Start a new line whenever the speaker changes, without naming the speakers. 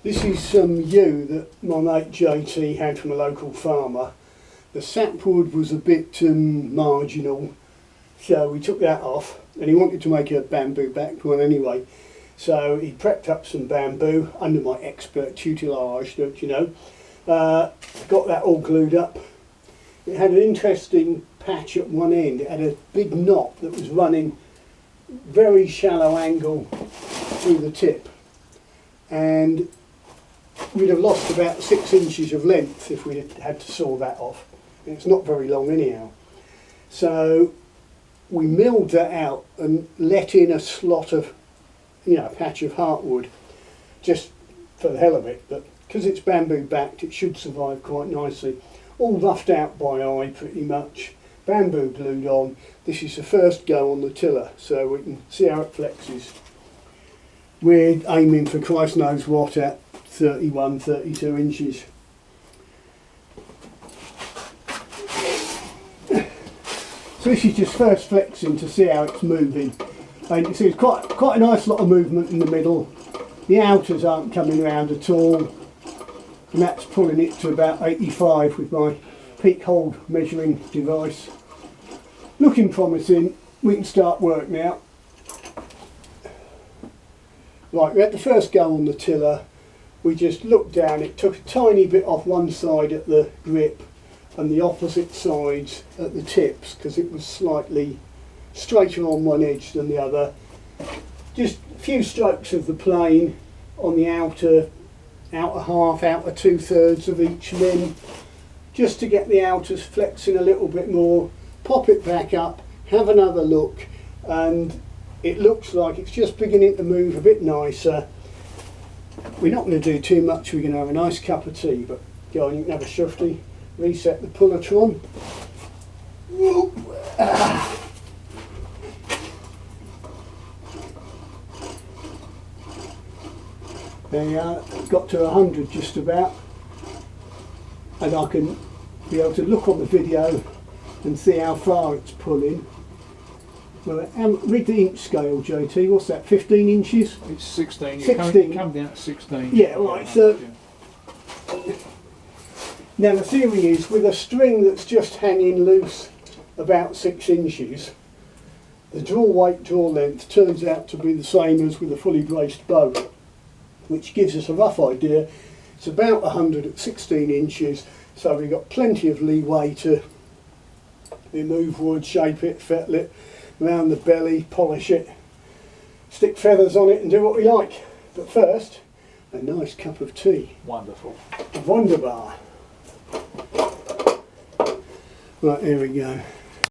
This is some yew that my mate JT had from a local farmer. The sapwood was a bit marginal, so we took that off, and he wanted to make a bamboo backed one anyway. So he prepped up some bamboo under my expert tutelage, don't you know. Got that all glued up. It had an interesting patch at one end. It had a big knot that was running very shallow angle through the tip, and we'd have lost about 6 inches of length if we had to saw that off. And it's not very long anyhow. So we milled that out and let in a slot of, you know, a patch of heartwood, just for the hell of it. But because it's bamboo backed, it should survive quite nicely. All roughed out by eye pretty much. Bamboo glued on. This is the first go on the tiller, so we can see how it flexes. We're aiming for Christ knows what at 31, 32 inches. So this is just first flexing to see how it's moving. And you can see it's quite a nice lot of movement in the middle. The outers aren't coming around at all, and that's pulling it to about 85 with my peak hold measuring device. Looking promising. We can start work now. Right, we had the first go on the tiller. We just looked down, it took a tiny bit off one side at the grip and the opposite sides at the tips, because it was slightly straighter on one edge than the other. Just a few strokes of the plane on the outer half, outer 2/3 of each limb, just to get the outers flexing a little bit more. Pop it back up, have another look, and it looks like it's just beginning to move a bit nicer. We're not going to do too much, we're going to have a nice cup of tea, but go on, you can have a shufty. Reset the pullertron. There you are, got to 100 just about, and I can be able to look on the video and see how far it's pulling. Well, read the inch scale, JT, what's that, 15 inches?
It's 16.
16.
Come down to 16.
Yeah, right, so now the theory is, with a string that's just hanging loose about 6 inches, the draw weight, draw length turns out to be the same as with a fully braced bow, which gives us a rough idea. It's about 100 at 16 inches, so we've got plenty of leeway to remove wood, shape it, fettle it, round the belly, polish it, stick feathers on it and do what we like. But first, a nice cup of tea.
Wonderful.
Wunderbar. Right, here we go.